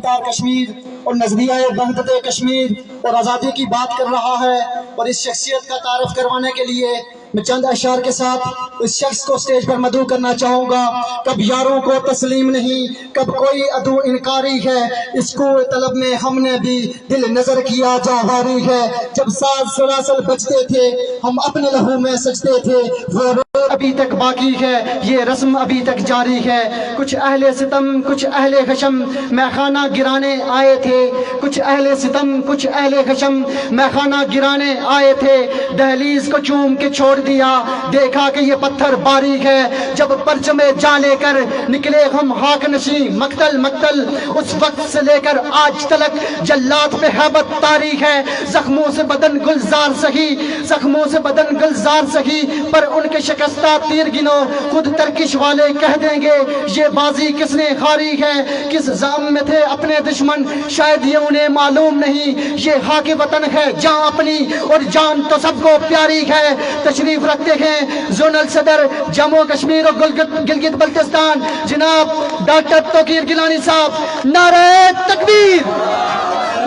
بیدار کشمیر اور نظریہ وحدت کشمیر اور آزادی کی بات کر رہا ہے، اور اس شخصیت کا تعارف کروانے کے لیے میں چند اشعار کے ساتھ اس شخص کو سٹیج پر مدعو کرنا چاہوں گا۔ کب یاروں کو تسلیم نہیں، کب کوئی عدو انکاری ہے، اس کو طلب میں ہم نے بھی دل نظر کیا جاواری ہے۔ جب ساز سلاسل بجتے تھے ہم اپنے لہو میں سجتے تھے، وہ ابھی تک باقی ہے، یہ رسم ابھی تک جاری ہے۔ کچھ اہل ستم کچھ اہل خشم میخانہ گرانے آئے تھے، کچھ اہل ستم کچھ اہل خشم میخانہ گرانے آئے تھے، دہلیز کو چوم کے چھوڑ دیا، دیکھا کہ یہ پتھر باریک ہے۔ جب پرچم جاں لے کر نکلے ہم خاک نشیں مقتل مقتل، اس وقت سے لے کر آج تلک جلات پہ ہیبت تاریخ ہے۔ زخموں سے بدن گلزار سہی، زخموں سے بدن گلزار سہی، پر ان کے شکستہ تیر گنو، خود ترکش والے کہہ دیں گے یہ بازی کس نے ہاری ہے۔ کس زام میں تھے اپنے دشمن شاید یہ انہیں معلوم نہیں، یہ خاک وطن ہے جان اپنی اور جان تو سب کو پیاری ہے۔ تشریف رکھتے ہیں زونل صدر جموں کشمیر اور گلگت بلتستان جناب ڈاکٹر توقیر گیلانی صاحب۔ نعرہ تکبیر،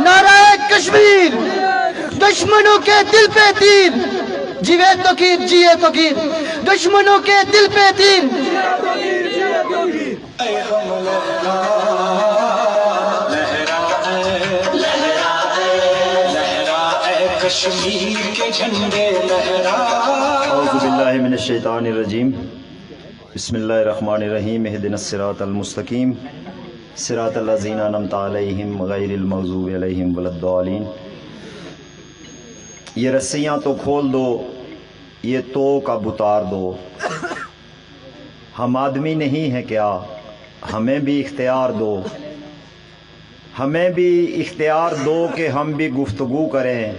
نعرہ کشمیر، دشمنوں کے دل پہ تیر، جیوے توقیر جیے توقیر، دشمنوں کے دل پہ تیر۔ کشمیر کے جھنڈے لہرائے۔ اعوذ باللہ من الشیطان الرجیم، بسم اللہ الرحمن الرحیم، اہدنا الصراط المستقیم صراط الذین انعمت علیہم غیر المغضوب علیہم ولا الضالین۔ یہ رسیاں تو کھول دو، یہ تو اب اتار دو، ہم آدمی نہیں ہیں کیا، ہمیں بھی اختیار دو، ہمیں بھی اختیار دو کہ ہم بھی گفتگو کریں،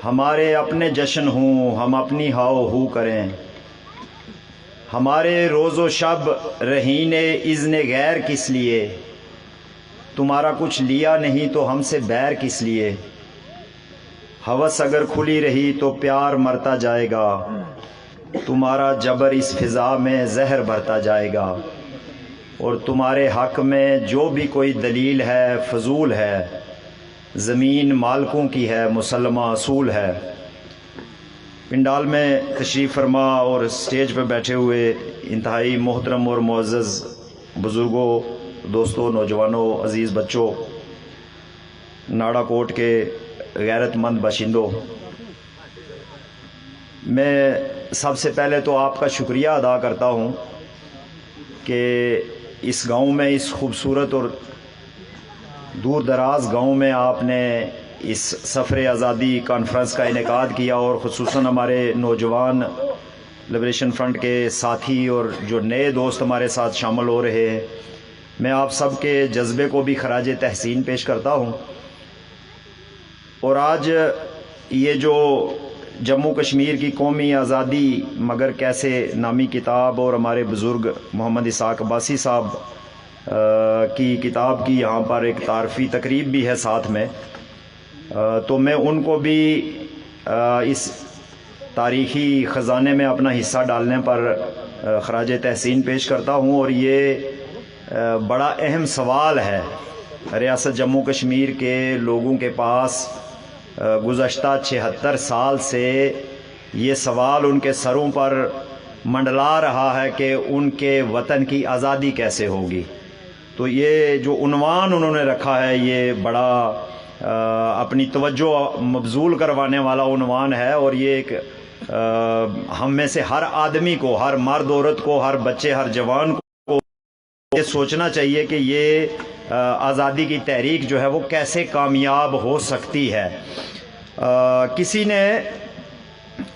ہمارے اپنے جشن ہوں ہم اپنی ہاؤ ہو کریں، ہمارے روز و شب رہین اذن غیر کس لیے، تمہارا کچھ لیا نہیں تو ہم سے بیر کس لیے، ہوس اگر کھلی رہی تو پیار مرتا جائے گا، تمہارا جبر اس فضا میں زہر بھرتا جائے گا، اور تمہارے حق میں جو بھی کوئی دلیل ہے فضول ہے، زمین مالکوں کی ہے مسلمہ اصول ہے۔ پنڈال میں تشریف فرما اور سٹیج پہ بیٹھے ہوئے انتہائی محترم اور معزز بزرگوں، دوستوں، نوجوانوں، عزیز بچوں، ناڑا کوٹ کے غیرت مند باشندوں، میں سب سے پہلے تو آپ کا شکریہ ادا کرتا ہوں کہ اس گاؤں میں، اس خوبصورت اور دور دراز گاؤں میں آپ نے اس سفر آزادی کانفرنس کا انعقاد کیا، اور خصوصاً ہمارے نوجوان لبریشن فرنٹ کے ساتھی اور جو نئے دوست ہمارے ساتھ شامل ہو رہے ہیں، میں آپ سب کے جذبے کو بھی خراج تحسین پیش کرتا ہوں۔ اور آج یہ جو جموں کشمیر کی قومی آزادی مگر کیسے نامی کتاب اور ہمارے بزرگ محمد اسحاق عباسی صاحب کی کتاب کی یہاں پر ایک تعارفی تقریب بھی ہے ساتھ میں، تو میں ان کو بھی اس تاریخی خزانے میں اپنا حصہ ڈالنے پر خراج تحسین پیش کرتا ہوں۔ اور یہ بڑا اہم سوال ہے ریاست جموں کشمیر کے لوگوں کے پاس، گزشتہ 76 سال سے یہ سوال ان کے سروں پر منڈلا رہا ہے کہ ان کے وطن کی آزادی کیسے ہوگی۔ تو یہ جو عنوان انہوں نے رکھا ہے یہ بڑا اپنی توجہ مبذول کروانے والا عنوان ہے، اور یہ ایک ہم میں سے ہر آدمی کو، ہر مرد عورت کو، ہر بچے، ہر جوان کو یہ سوچنا چاہیے کہ یہ آزادی کی تحریک جو ہے وہ کیسے کامیاب ہو سکتی ہے۔ کسی نے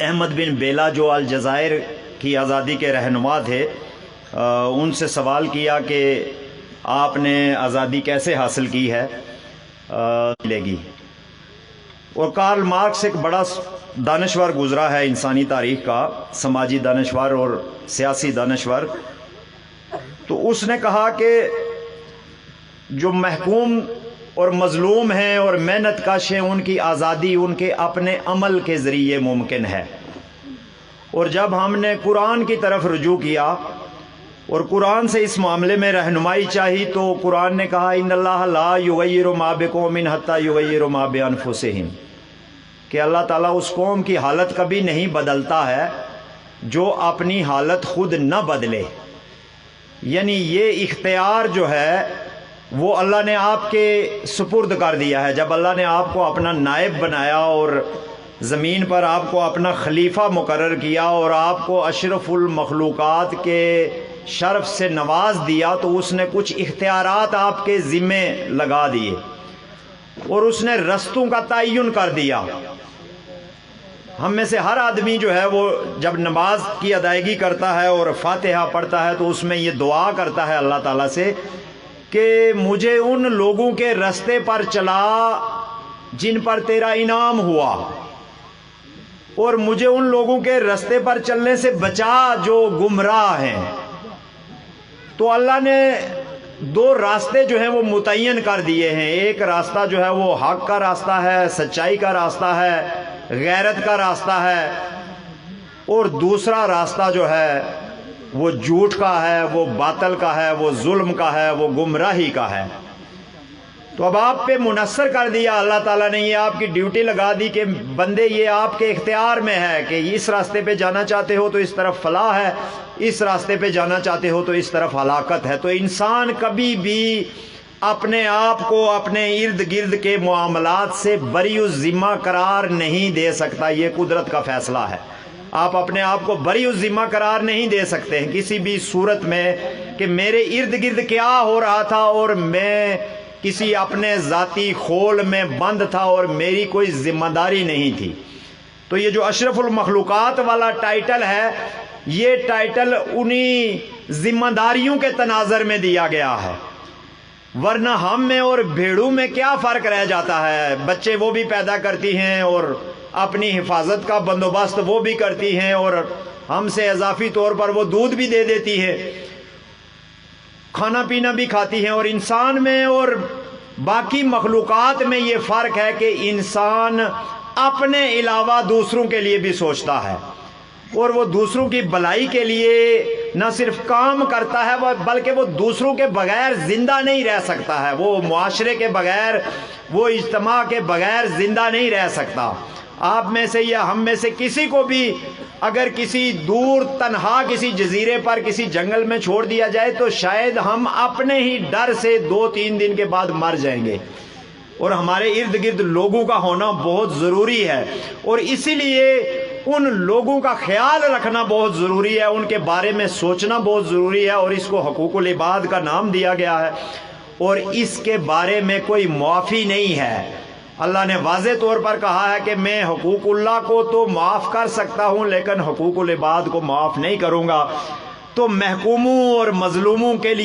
احمد بن بیلا جو الجزائر کی آزادی کے رہنما تھے، ان سے سوال کیا کہ آپ نے آزادی کیسے حاصل کی ہے، ملے گی۔ اور کارل مارکس ایک بڑا دانشور گزرا ہے انسانی تاریخ کا، سماجی دانشور اور سیاسی دانشور، تو اس نے کہا کہ جو محکوم اور مظلوم ہیں اور محنت کش ہیں ان کی آزادی ان کے اپنے عمل کے ذریعے ممکن ہے، اور جب ہم نے قرآن کی طرف رجوع کیا اور قرآن سے اس معاملے میں رہنمائی چاہی تو قرآن نے کہا ان اللہ لا یغیر ما بقوم حتی یغیروا ما بانفسہم، کہ اللہ تعالیٰ اس قوم کی حالت کبھی نہیں بدلتا ہے جو اپنی حالت خود نہ بدلے. یعنی یہ اختیار جو ہے وہ اللہ نے آپ کے سپرد کر دیا ہے. جب اللہ نے آپ کو اپنا نائب بنایا اور زمین پر آپ کو اپنا خلیفہ مقرر کیا اور آپ کو اشرف المخلوقات کے شرف سے نواز دیا تو اس نے کچھ اختیارات آپ کے ذمے لگا دیے اور اس نے رستوں کا تعین کر دیا. ہم میں سے ہر آدمی جو ہے وہ جب نماز کی ادائیگی کرتا ہے اور فاتحہ پڑھتا ہے تو اس میں یہ دعا کرتا ہے اللہ تعالیٰ سے کہ مجھے ان لوگوں کے رستے پر چلا جن پر تیرا انعام ہوا، اور مجھے ان لوگوں کے رستے پر چلنے سے بچا جو گمراہ ہیں. تو اللہ نے دو راستے جو ہیں وہ متعین کر دیے ہیں. ایک راستہ جو ہے وہ حق کا راستہ ہے، سچائی کا راستہ ہے، غیرت کا راستہ ہے، اور دوسرا راستہ جو ہے وہ جھوٹ کا ہے، وہ باطل کا ہے، وہ ظلم کا ہے، وہ گمراہی کا ہے. تو اب آپ پہ منحصر کر دیا اللہ تعالیٰ نے، یہ آپ کی ڈیوٹی لگا دی کہ بندے یہ آپ کے اختیار میں ہے کہ اس راستے پہ جانا چاہتے ہو تو اس طرف فلاح ہے، اس راستے پہ جانا چاہتے ہو تو اس طرف ہلاکت ہے. تو انسان کبھی بھی اپنے آپ کو اپنے ارد گرد کے معاملات سے بری الذمہ قرار نہیں دے سکتا. یہ قدرت کا فیصلہ ہے. آپ اپنے آپ کو بری الذمہ قرار نہیں دے سکتے ہیں کسی بھی صورت میں کہ میرے ارد گرد کیا ہو رہا تھا اور میں کسی اپنے ذاتی خول میں بند تھا اور میری کوئی ذمہ داری نہیں تھی. تو یہ جو اشرف المخلوقات والا ٹائٹل ہے یہ ٹائٹل انہی ذمہ داریوں کے تناظر میں دیا گیا ہے. ورنہ ہم میں اور بھیڑوں میں کیا فرق رہ جاتا ہے؟ بچے وہ بھی پیدا کرتی ہیں اور اپنی حفاظت کا بندوبست وہ بھی کرتی ہیں اور ہم سے اضافی طور پر وہ دودھ بھی دے دیتی ہے، کھانا پینا بھی کھاتی ہیں. اور انسان میں اور باقی مخلوقات میں یہ فرق ہے کہ انسان اپنے علاوہ دوسروں کے لیے بھی سوچتا ہے اور وہ دوسروں کی بھلائی کے لیے نہ صرف کام کرتا ہے بلکہ وہ دوسروں کے بغیر زندہ نہیں رہ سکتا ہے. وہ معاشرے کے بغیر، وہ اجتماع کے بغیر زندہ نہیں رہ سکتا. آپ میں سے یا ہم میں سے کسی کو بھی اگر کسی دور تنہا کسی جزیرے پر کسی جنگل میں چھوڑ دیا جائے تو شاید ہم اپنے ہی ڈر سے 2-3 دن کے بعد مر جائیں گے. اور ہمارے ارد گرد لوگوں کا ہونا بہت ضروری ہے اور اسی لیے ان لوگوں کا خیال رکھنا بہت ضروری ہے، ان کے بارے میں سوچنا بہت ضروری ہے. اور اس کو حقوق العباد کا نام دیا گیا ہے اور اس کے بارے میں کوئی معافی نہیں ہے. اللہ نے واضح طور پر کہا ہے کہ میں حقوق اللہ کو تو معاف کر سکتا ہوں لیکن حقوق العباد کو معاف نہیں کروں گا. تو محکوموں اور مظلوموں کے لیے